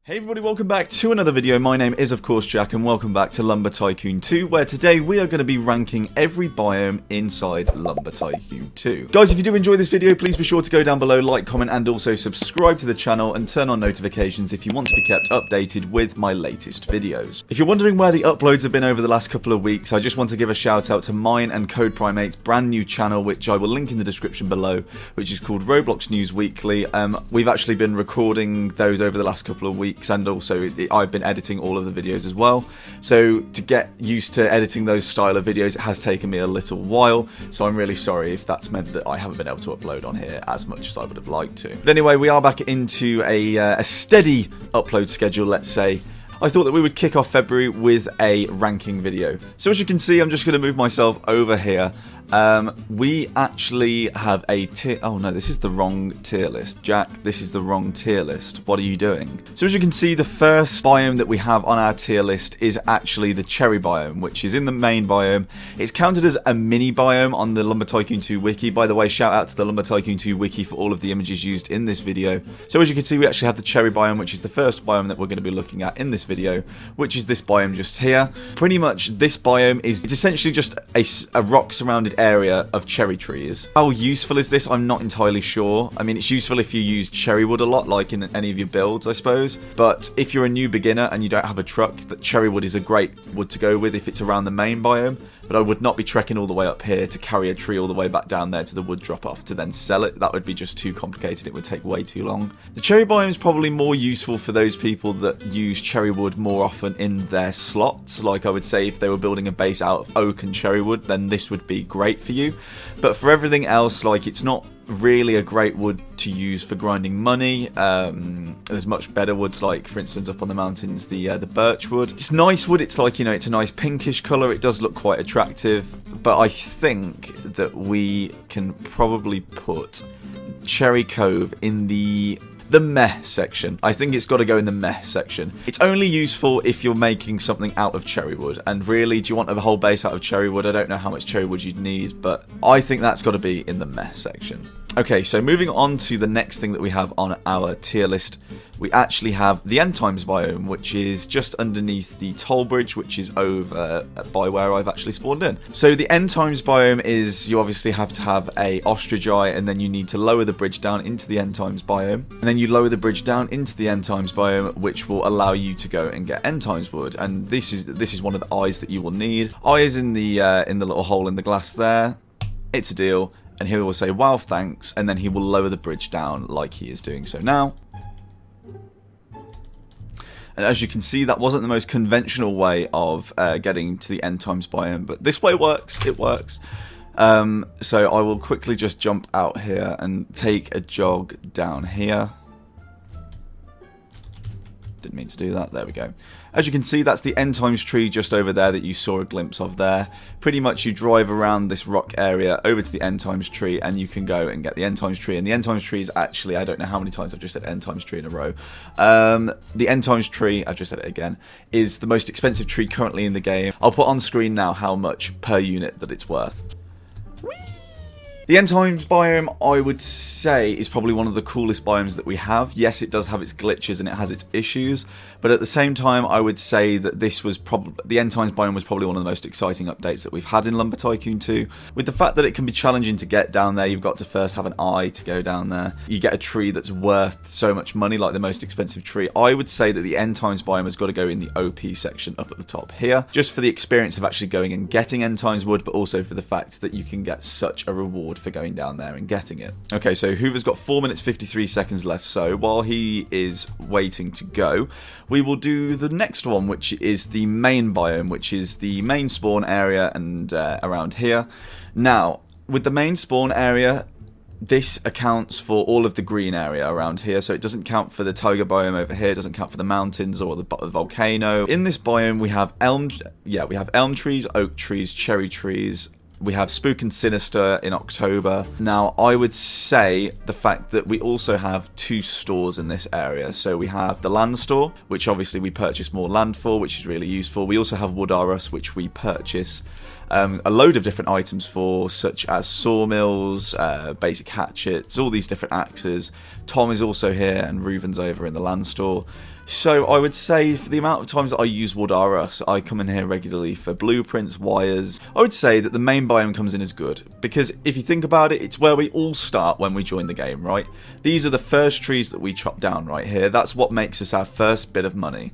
Hey everybody, welcome back to another video. My name is of course Jack and welcome back to Lumber Tycoon 2, where today we are going to be ranking every biome inside Lumber Tycoon 2. Guys, if you do enjoy this video, please be sure to go down below, like, comment and also subscribe to the channel and turn on notifications if you want to be kept updated with my latest videos. If you're wondering where the uploads have been over the last couple of weeks, I just want to give a shout out to mine and CodePrimate's brand new channel, which I will link in the description below, which is called Roblox News Weekly. We've actually been recording those over the last couple of weeks, and also I've been editing all of the videos as well. So to get used to editing those style of videos, it has taken me a little while, so I'm really sorry if that's meant that I haven't been able to upload on here as much as I would have liked to. But anyway, we are back into a steady upload schedule, let's say. I thought that we would kick off February with a ranking video. So as you can see, I'm just going to move myself over here. We actually have a tier... Oh no, this is the wrong tier list. Jack, this is the wrong tier list. What are you doing? So as you can see, the first biome that we have on our tier list is actually the cherry biome, which is in the main biome. It's counted as a mini biome on the Lumber Tycoon 2 wiki. By the way, shout out to the Lumber Tycoon 2 wiki for all of the images used in this video. So as you can see, we actually have the cherry biome, which is the first biome that we're going to be looking at in this video, which is this biome just here. Pretty much this biome is, it's essentially just a rock surrounded area of cherry trees. How useful is this? I'm not entirely sure. I mean, it's useful if you use cherry wood a lot, like in any of your builds, I suppose. But if you're a new beginner and you don't have a truck, that cherry wood is a great wood to go with if it's around the main biome. But I would not be trekking all the way up here to carry a tree all the way back down there to the wood drop off to then sell it. That would be just too complicated. It would take way too long. The cherry biome is probably more useful for those people that use cherry wood more often in their slots. Like I would say, if they were building a base out of oak and cherry wood, then this would be great for you. But for everything else, like, it's not really a great wood to use for grinding money. There's much better woods, like for instance up on the mountains, the birch wood. It's nice wood. It's like, you know, it's a nice pinkish color. It does look quite attractive, but I think that we can probably put Cherry Cove in the meh section. I think it's got to go in the meh section. It's only useful if you're making something out of cherry wood. And really, do you want a whole base out of cherry wood? I don't know how much cherry wood you'd need, but I think that's got to be in the meh section. Okay, so moving on to the next thing that we have on our tier list, we actually have the End Times biome, which is just underneath the toll bridge, which is over by where I've actually spawned in. So the End Times biome is, you obviously have to have a ostrich eye, and then you need to lower the bridge down into the End Times biome, and then you lower the bridge down into the End Times biome, which will allow you to go and get End Times wood. And this is one of the eyes that you will need. Eye is in the little hole in the glass there. It's a deal. And he will say, wow, thanks, and then he will lower the bridge down like he is doing so now. And as you can see, that wasn't the most conventional way of getting to the End Times biome, but this way works, it works. So I will quickly just jump out here and take a jog down here. Didn't mean to do that. There we go. As you can see, that's the End Times tree just over there that you saw a glimpse of there. Pretty much you drive around this rock area over to the End Times tree and you can go and get the End Times tree. And the End Times tree is actually, I don't know how many times I've just said End Times tree in a row. The End Times tree, I've just said it again, is the most expensive tree currently in the game. I'll put on screen now how much per unit that it's worth. Whee! The End Times biome, I would say, is probably one of the coolest biomes that we have. Yes, it does have its glitches and it has its issues, but at the same time, I would say that this was the End Times biome was probably one of the most exciting updates that we've had in Lumber Tycoon 2. With the fact that it can be challenging to get down there, you've got to first have an eye to go down there. You get a tree that's worth so much money, like the most expensive tree. I would say that the End Times biome has got to go in the OP section up at the top here, just for the experience of actually going and getting End Times wood, but also for the fact that you can get such a reward for going down there and getting it. Okay, so Hoover's got 4 minutes 53 seconds left, so while he is waiting to go, we will do the next one, which is the main biome, which is the main spawn area and around here. Now, with the main spawn area, this accounts for all of the green area around here, so it doesn't count for the tiger biome over here, it doesn't count for the mountains or the volcano. In this biome, we have elm trees, oak trees, cherry trees. We have Spook and Sinister in October. Now, I would say the fact that we also have 2 stores in this area. So we have the land store, which obviously we purchase more land for, which is really useful. We also have Wood R Us, which we purchase a load of different items for, such as sawmills, basic hatchets, all these different axes. Tom is also here, and Reuven's over in the land store. So I would say for the amount of times that I use Wood R Us, I come in here regularly for blueprints, wires. I would say that the main biome comes in as good, because if you think about it, it's where we all start when we join the game, right? These are the first trees that we chop down right here. That's what makes us our first bit of money.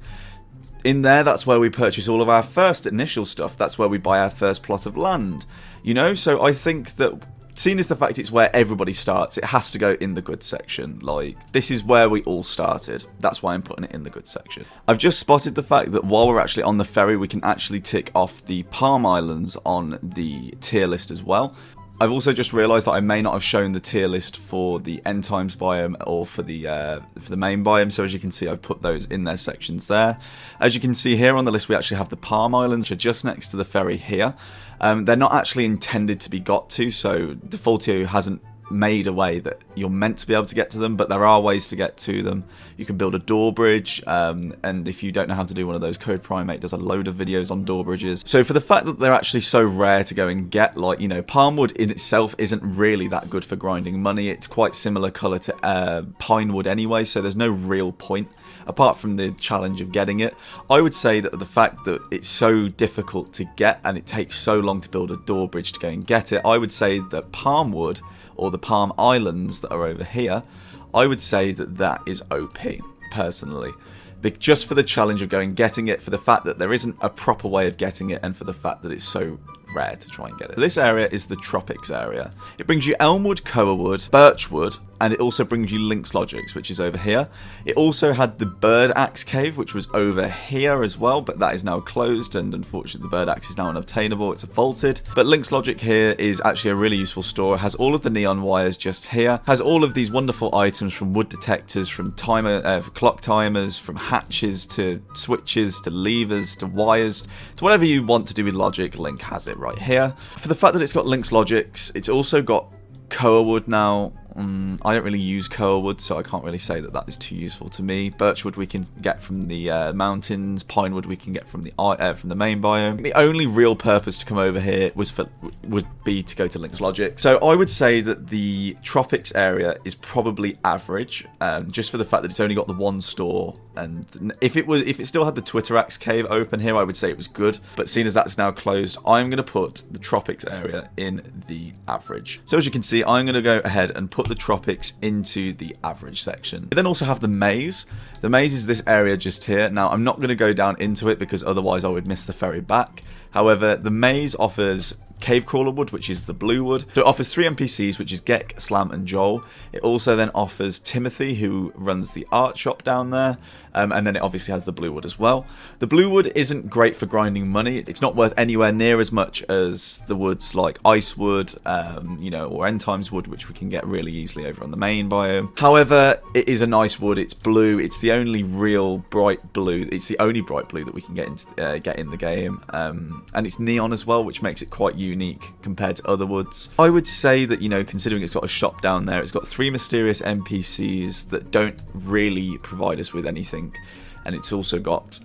In there, that's where we purchase all of our first initial stuff. That's where we buy our first plot of land, you know? So I think that, seeing as the fact it's where everybody starts, it has to go in the good section. Like, this is where we all started. That's why I'm putting it in the good section. I've just spotted the fact that while we're actually on the ferry, we can actually tick off the Palm Islands on the tier list as well. I've also just realised that I may not have shown the tier list for the End Times biome or for the main biome. So as you can see, I've put those in their sections there. As you can see here on the list, we actually have the Palm Islands, which are just next to the ferry here. They're not actually intended to be got to, so Defaultio hasn't made a way that you're meant to be able to get to them, but there are ways to get to them. You can build a door bridge, and if you don't know how to do one of those, CodePrime8 does a load of videos on door bridges. So for the fact that they're actually so rare to go and get, like, you know, Palmwood in itself isn't really that good for grinding money. It's quite similar colour to Pinewood anyway, so there's no real point apart from the challenge of getting it. I would say that the fact that it's so difficult to get and it takes so long to build a door bridge to go and get it, I would say that Palmwood, or the Palm Islands that are over here, I would say that that is OP, personally. Just for the challenge of going and getting it, for the fact that there isn't a proper way of getting it, and for the fact that it's so rare to try and get it. This area is the Tropics area. It brings you Elmwood, Koa-wood, Birchwood, and it also brings you Link's Logics, which is over here. It also had the Bird Axe Cave, which was over here as well, but that is now closed, and unfortunately the Bird Axe is now unobtainable. It's vaulted. But Link's Logic here is actually a really useful store. It has all of the neon wires just here. Has all of these wonderful items, from wood detectors, from clock timers, from hatches to switches to levers to wires to whatever you want to do with logic. Link has it right here. For the fact that it's got Link's Logics, it's also got Koa-wood now. I don't really use Koa-wood, so I can't really say that that is too useful to me. Birchwood we can get from the mountains. Pinewood we can get from the main biome. The only real purpose to come over here would be to go to Link's Logic. So I would say that the Tropics area is probably average, just for the fact that it's only got the one store. And if it still had the Twitterax Cave open here, I would say it was good. But seeing as that's now closed, I'm going to put the Tropics area in the average. So as you can see, I'm going to go ahead and put the Tropics into the average section. We then also have the Maze. The Maze is this area just here. Now, I'm not going to go down into it because otherwise I would miss the ferry back. However, the Maze offers Cave Crawler Wood, which is the blue wood. So it offers 3 NPCs, which is Gek, Slam, and Joel. It also then offers Timothy, who runs the art shop down there. And then it obviously has the blue wood as well. The blue wood isn't great for grinding money. It's not worth anywhere near as much as the woods like Icewood, you know, or End Times wood, which we can get really easily over on the main biome. However, it is a nice wood. It's blue. It's the only real bright blue. It's the only bright blue that we can get in the game. And it's neon as well, which makes it quite unique compared to other woods. I would say that, you know, considering it's got a shop down there, it's got 3 mysterious NPCs that don't really provide us with anything. And it's also got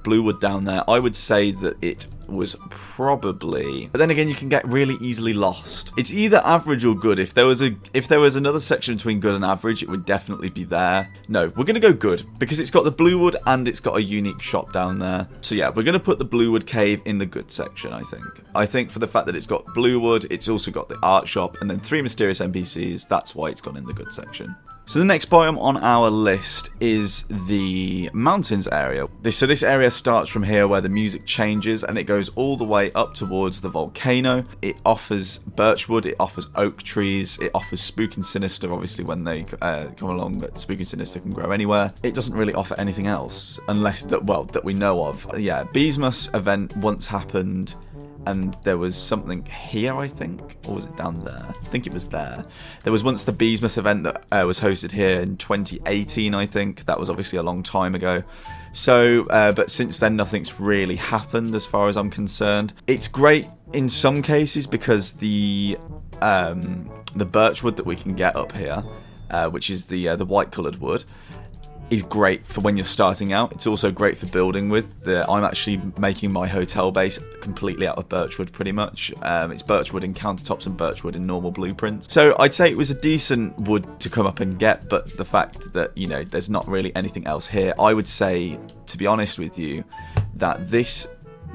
blue wood down there. I would say that it was probably, but then again, you can get really easily lost. It's either average or good. If there was another section between good and average, it would definitely be there. No, we're gonna go good because it's got the blue wood and it's got a unique shop down there. So yeah, we're gonna put the blue wood cave in the good section. I think for the fact that it's got blue wood, it's also got the art shop and then 3 mysterious NPCs. That's why it's gone in the good section. So the next biome on our list is the mountains area. So this area starts from here where the music changes and it goes all the way up towards the volcano. It offers birchwood, it offers oak trees, it offers spook and sinister, obviously when they come along, but spook and sinister can grow anywhere. It doesn't really offer anything else unless that we know of. Yeah, Beesmas event once happened. And there was something here, I think, or was it down there? I think it was there. There was once the Beesmas event that was hosted here in 2018, I think. That was obviously a long time ago. So, but since then, nothing's really happened as far as I'm concerned. It's great in some cases because the birchwood that we can get up here, which is the white coloured wood, is great for when you're starting out. It's also great for building with. I'm actually making my hotel base completely out of birchwood pretty much. It's birchwood in countertops and birchwood in normal blueprints. So I'd say it was a decent wood to come up and get, but the fact that, you know, there's not really anything else here, I would say, to be honest with you, that this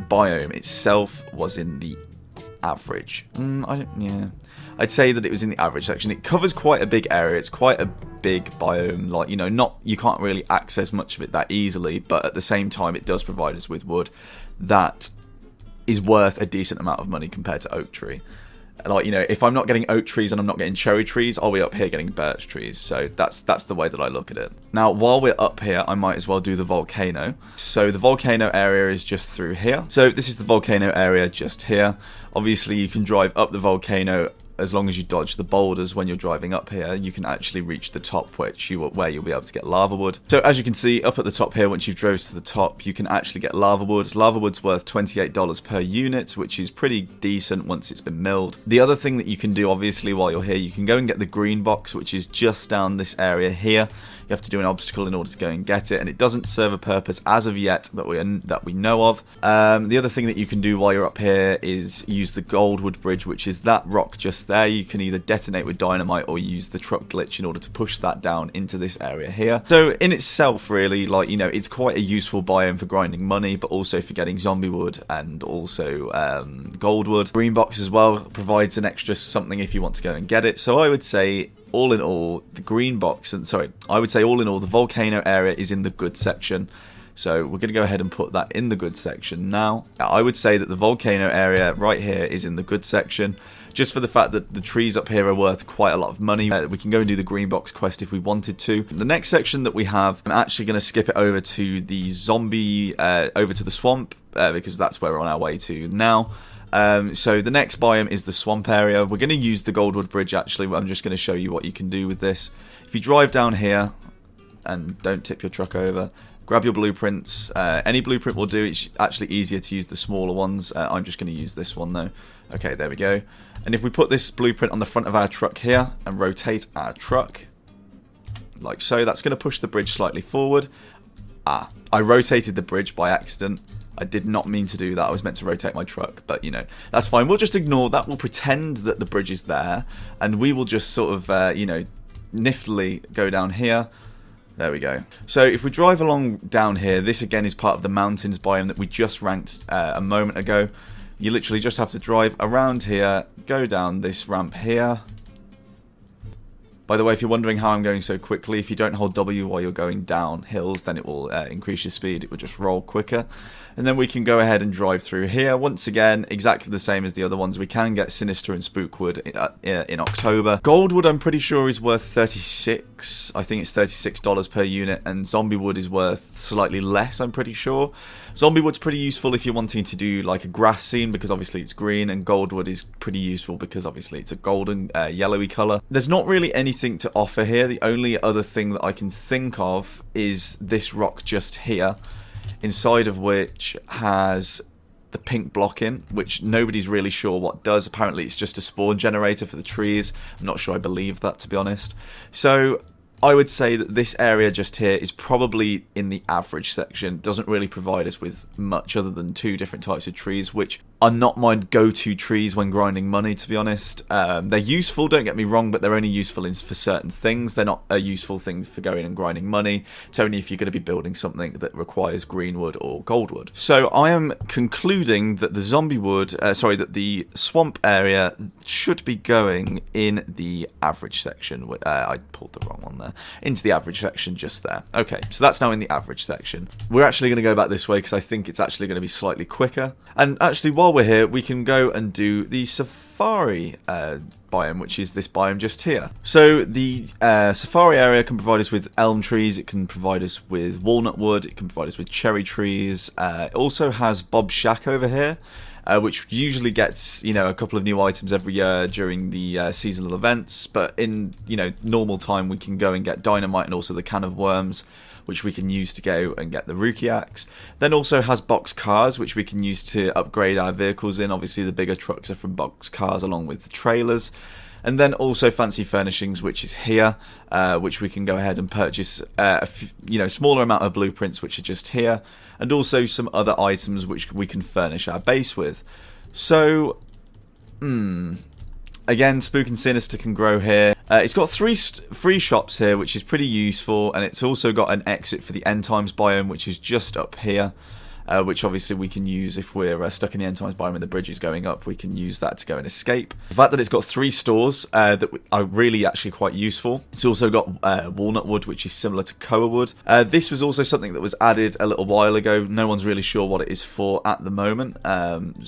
biome itself was in the average. I'd say that it was in the average section. It covers quite a big area. It's quite a big biome, like, you know, you can't really access much of it that easily, but at the same time it does provide us with wood that is worth a decent amount of money compared to oak tree. Like, you know, if I'm not getting oak trees and I'm not getting cherry trees, I'll be up here getting birch trees. So that's the way that I look at it. Now, while we're up here, I might as well do the volcano. So the volcano area is just through here. So this is the volcano area just here. Obviously, you can drive up the volcano. As long as you dodge the boulders when you're driving up here, you can actually reach the top, where you'll be able to get lava wood. So as you can see, up at the top here, once you've drove to the top, you can actually get lava wood. Lava wood's worth $28 per unit, which is pretty decent once it's been milled. The other thing that you can do, obviously, while you're here, you can go and get the green box, which is just down this area here. You have to do an obstacle in order to go and get it, and it doesn't serve a purpose as of yet that we know of. The other thing that you can do while you're up here is use the Goldwood Bridge, which is that rock just there. You can either detonate with dynamite or use the truck glitch in order to push that down into this area here. So in itself, really, like, you know, it's quite a useful biome for grinding money, but also for getting zombie wood and also goldwood. Green box as well provides an extra something if you want to go and get it. So I would say, all in all, the green box, all in all, the volcano area is in the good section. So we're going to go ahead and put that in the good section now. I would say that the volcano area right here is in the good section, just for the fact that the trees up here are worth quite a lot of money. We can go and do the green box quest if we wanted to. The next section that we have, I'm actually going to skip it over to the zombie, over to the swamp, because that's where we're on our way to now. So the next biome is the swamp area. We're going to use the Goldwood Bridge, actually. I'm just going to show you what you can do with this. If you drive down here, and don't tip your truck over, grab your blueprints. Any blueprint will do. It's actually easier to use the smaller ones. I'm just going to use this one, though. Okay, there we go. And if we put this blueprint on the front of our truck here and rotate our truck, like so, that's going to push the bridge slightly forward. I rotated the bridge by accident. I did not mean to do that. I was meant to rotate my truck, but, you know, that's fine. We'll just ignore that. We'll pretend that the bridge is there, and we will just sort of, you know, niftily go down here. There we go. So if we drive along down here, this again is part of the mountains biome that we just ranked a moment ago. You literally just have to drive around here, go down this ramp here. By the way, if you're wondering how I'm going so quickly, if you don't hold W while you're going down hills, then it will increase your speed. It will just roll quicker. And then we can go ahead and drive through here. Once again, exactly the same as the other ones. We can get Sinister and Spookwood in October. Goldwood, I'm pretty sure, is worth 36. I think it's $36 per unit. And Zombie Wood is worth slightly less, I'm pretty sure. Zombie Wood's pretty useful if you're wanting to do like a grass scene, because obviously it's green. And Goldwood is pretty useful because obviously it's a golden, yellowy colour. There's not really anything to offer here. The only other thing that I can think of is this rock just here, inside of which has the pink block in, which nobody's really sure what does. Apparently it's just a spawn generator for the trees. I'm not sure I believe that, to be honest. So I would say that this area just here is probably in the average section. Doesn't really provide us with much other than 2 different types of trees, which are not my go-to trees when grinding money, to be honest. They're useful, don't get me wrong, but they're only useful for certain things. They're not useful things for going and grinding money. It's only if you're going to be building something that requires greenwood or goldwood. So I am concluding that the zombie wood, that the swamp area should be going in the average section. I pulled the wrong one there. Into the average section just there. Okay, so that's now in the average section. We're actually going to go back this way because I think it's actually going to be slightly quicker. And actually, while we're here, we can go and do the safari biome, which is this biome just here. So the safari area can provide us with elm trees, it can provide us with walnut wood, it can provide us with cherry trees. It also has Bob's Shack over here, which usually gets, you know, a couple of new items every year during the seasonal events. But in, you know, normal time, we can go and get dynamite and also the can of worms, which we can use to go and get the Rookie Axe. Then also has box cars, which we can use to upgrade our vehicles in. Obviously, the bigger trucks are from box cars along with the trailers. And then also fancy furnishings, which is here, which we can go ahead and purchase smaller amount of blueprints, which are just here, and also some other items which we can furnish our base with. So, again, Spook and Sinister can grow here. It's got three shops here, which is pretty useful, and it's also got an exit for the End Times biome, which is just up here. Which obviously we can use if we're stuck in the End Times biome and the bridge is going up. We can use that to go and escape. The fact that it's got 3 stores that are really actually quite useful. It's also got walnut wood, which is similar to koa wood. This was also something that was added a little while ago. No one's really sure what it is for at the moment.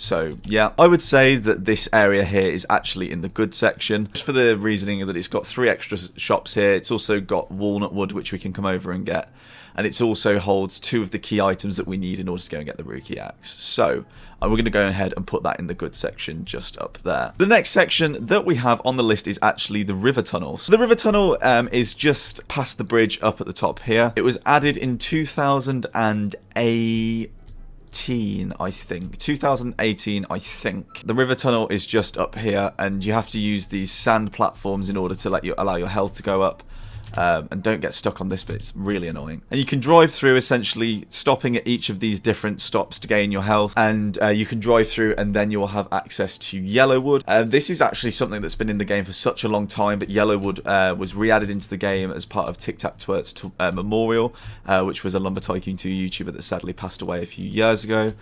So yeah, I would say that this area here is actually in the good section, just for the reasoning that it's got 3 extra shops here. It's also got walnut wood, which we can come over and get. And it also holds 2 of the key items that we need in order to go and get the Rookie Axe. So we're going to go ahead and put that in the good section just up there. The next section that we have on the list is actually the River Tunnel. So the River Tunnel is just past the bridge up at the top here. It was added in 2018, I think. 2018, I think. The River Tunnel is just up here, and you have to use these sand platforms in order to allow your health to go up. And don't get stuck on this bit, it's really annoying. And you can drive through, essentially stopping at each of these different stops to gain your health, and you can drive through and then you'll have access to Yellowwood. This is actually something that's been in the game for such a long time, but Yellowwood was re-added into the game as part of Tic Tac Twert's Memorial, which was a Lumber Tycoon 2 YouTuber that sadly passed away a few years ago.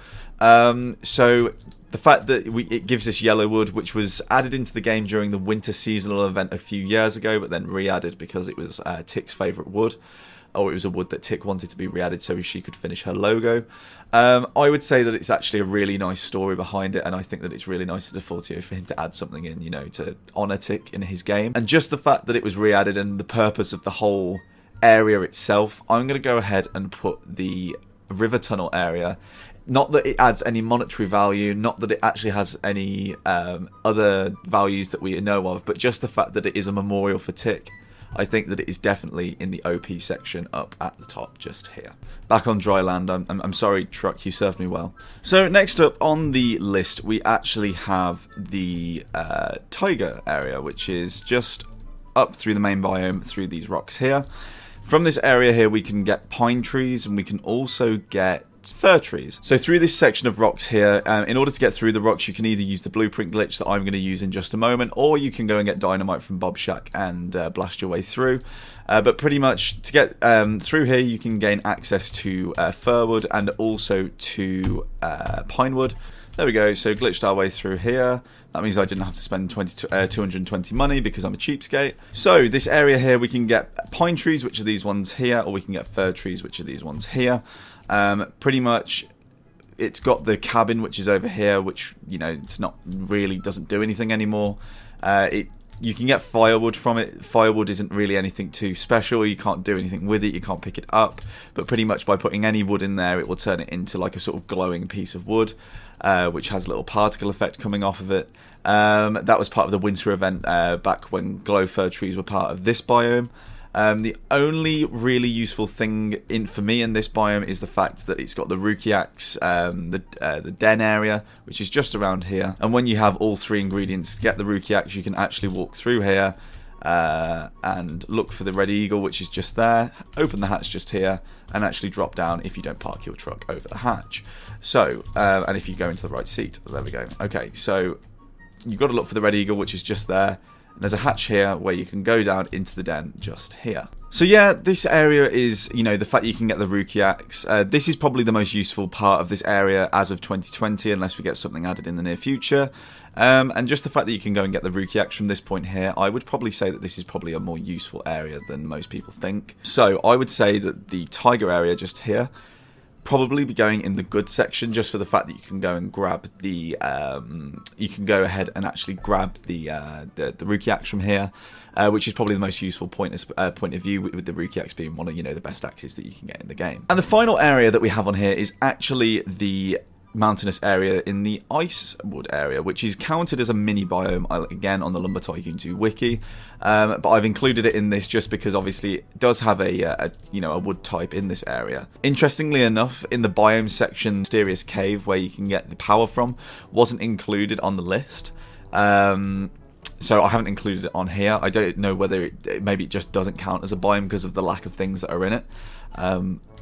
So the fact that it gives us Yellowwood, which was added into the game during the winter seasonal event a few years ago, but then re-added because it was Tic's favourite wood, or it was a wood that Tic wanted to be re-added so she could finish her logo. I would say that it's actually a really nice story behind it, and I think that it's really nice of Defaultio for him to add something in, to honour Tic in his game. And just the fact that it was re-added and the purpose of the whole area itself, I'm going to go ahead and put the River Tunnel area. Not that it adds any monetary value, not that it actually has any other values that we know of, but just the fact that it is a memorial for Tic. I think that it is definitely in the OP section up at the top, just here. Back on dry land, I'm sorry, Truck, you served me well. So next up on the list, we actually have the Taiga area, which is just up through the main biome, through these rocks here. From this area here, we can get pine trees, and we can also get fir trees. So through this section of rocks here, in order to get through the rocks, you can either use the blueprint glitch that I'm going to use in just a moment, or you can go and get dynamite from Bob Shack and blast your way through. But pretty much to get through here, you can gain access to firwood and also to pinewood. There we go, so glitched our way through here. That means I didn't have to spend 220 money because I'm a cheapskate. So this area here, we can get pine trees, which are these ones here, or we can get fir trees, which are these ones here. Pretty much, it's got the cabin, which is over here, which, it's not really, doesn't do anything anymore. You can get firewood from it. Firewood isn't really anything too special. You can't do anything with it. You can't pick it up. But pretty much by putting any wood in there, it will turn it into like a sort of glowing piece of wood, which has a little particle effect coming off of it. That was part of the winter event back when glow fir trees were part of this biome. The only really useful thing for me in this biome is the fact that it's got the Rookie Axe, the den area, which is just around here. And when you have all 3 ingredients to get the Rookie Axe, you can actually walk through here and look for the Red Eagle, which is just there, open the hatch just here, and actually drop down if you don't park your truck over the hatch. So, and if you go into the right seat, there we go. Okay, so you've got to look for the Red Eagle, which is just there. And there's a hatch here where you can go down into the den just here. So yeah, this area is, the fact that you can get the Rookie Axe. This is probably the most useful part of this area as of 2020, unless we get something added in the near future. And just the fact that you can go and get the Rookie Axe from this point here, I would probably say that this is probably a more useful area than most people think. So I would say that the Tiger area just here, probably be going in the good section, just for the fact that you can go and grab the you can go ahead and actually grab the Rookie Axe from here, which is probably the most useful point of view, with the Rookie Axe being one of the best axes that you can get in the game. And the final area that we have on here is actually the mountainous area in the Icewood area, which is counted as a mini biome, again on the Lumber Tycoon 2 wiki, but I've included it in this just because obviously it does have a wood type in this area. Interestingly enough, in the biome section, Mysterious Cave, where you can get the power from, wasn't included on the list. So I haven't included it on here. I don't know whether maybe it just doesn't count as a biome because of the lack of things that are in it.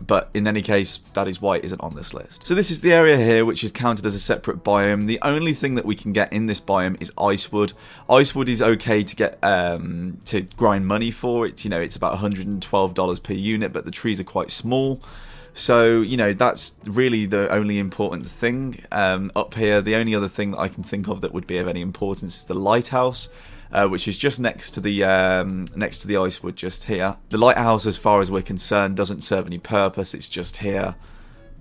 But in any case, that is why it isn't on this list. So this is the area here, which is counted as a separate biome. The only thing that we can get in this biome is icewood. Icewood is okay to get to grind money for. It's, you know, it's about $112 per unit, but the trees are quite small. So, you know, that's really the only important thing up here. The only other thing that I can think of that would be of any importance is the lighthouse, which is just next to the icewood just here. The lighthouse, as far as we're concerned, doesn't serve any purpose. It's just here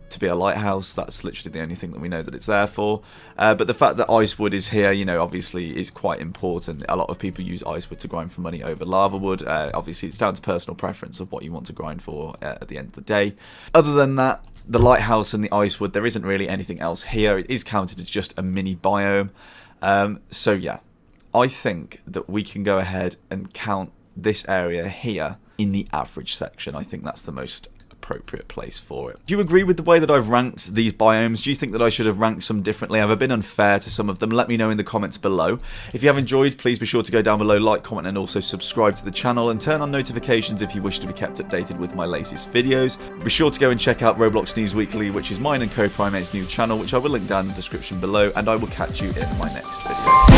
to be a lighthouse. That's literally the only thing that we know that it's there for. But the fact that icewood is here, you know, obviously is quite important. A lot of people use icewood to grind for money over lava wood. Obviously, it's down to personal preference of what you want to grind for at the end of the day. Other than that, the lighthouse and the icewood, there isn't really anything else here. It is counted as just a mini biome. So yeah, I think that we can go ahead and count this area here in the average section. I think that's the most appropriate place for it. Do you agree with the way that I've ranked these biomes? Do you think that I should have ranked some differently? Have I been unfair to some of them? Let me know in the comments below. If you have enjoyed, please be sure to go down below, like, comment, and also subscribe to the channel, and turn on notifications if you wish to be kept updated with my latest videos. Be sure to go and check out Roblox News Weekly, which is mine and CodePrimate's new channel, which I will link down in the description below, and I will catch you in my next video.